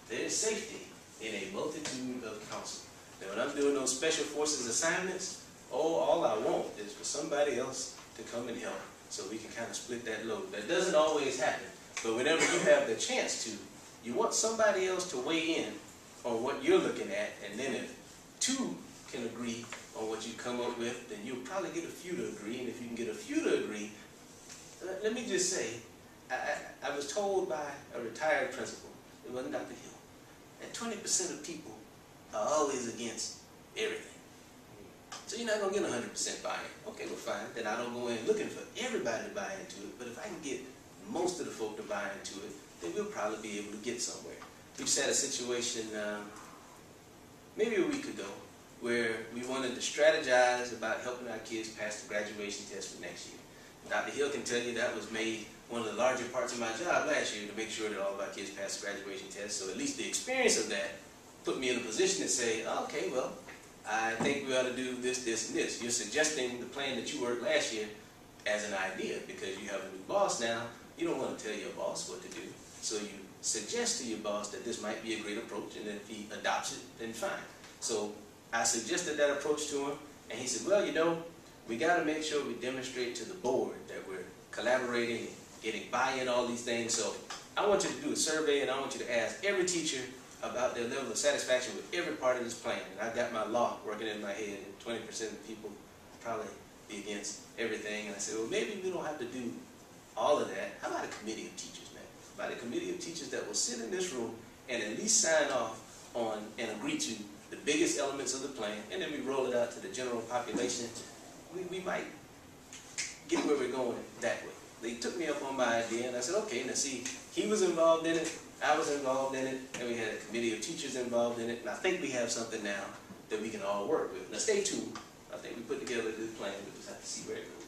there is safety in a multitude of counsel. Now, when I'm doing those special forces assignments, all I want is for somebody else to come and help so we can kind of split that load. That doesn't always happen, but whenever you have the chance to, you want somebody else to weigh in on what you're looking at, and then if two can agree on what you come up with, then you'll probably get a few to agree, and if you can get a few to agree, let me just say, I was told by a retired principal, it wasn't Dr. Hill, that 20% of people are always against everything. So you're not going to get 100% buy-in. Okay, well fine, then I don't go in looking for everybody to buy into it, but if I can get most of the folk to buy into it, then we'll probably be able to get somewhere. We just had a situation maybe a week ago where we wanted to strategize about helping our kids pass the graduation test for next year. Dr. Hill can tell you that was made one of the larger parts of my job last year, to make sure that all of our kids pass the graduation test. So at least the experience of that put me in a position to say, oh, okay, well, I think we ought to do this, this, and this. You're suggesting the plan that you worked last year as an idea because you have a new boss now. You don't want to tell your boss what to do. So you suggest to your boss that this might be a great approach, and then if he adopts it, then fine. So I suggested that approach to him, and he said, well, you know, we got to make sure we demonstrate to the board that we're collaborating and getting buy-in, all these things. So I want you to do a survey, and I want you to ask every teacher about their level of satisfaction with every part of this plan. And I've got my law working in my head, and 20% of people probably be against everything. And I said, well, maybe we don't have to do all of that. How about a committee of teachers, man? How about a committee of teachers that will sit in this room and at least sign off on and agree to the biggest elements of the plan, and then we roll it out to the general population. We might get where we're going that way. They took me up on my idea, and I said, okay, now see, he was involved in it, I was involved in it, and we had a committee of teachers involved in it, and I think we have something now that we can all work with. Now stay tuned. I think we put together a good plan. We'll just have to see where it goes.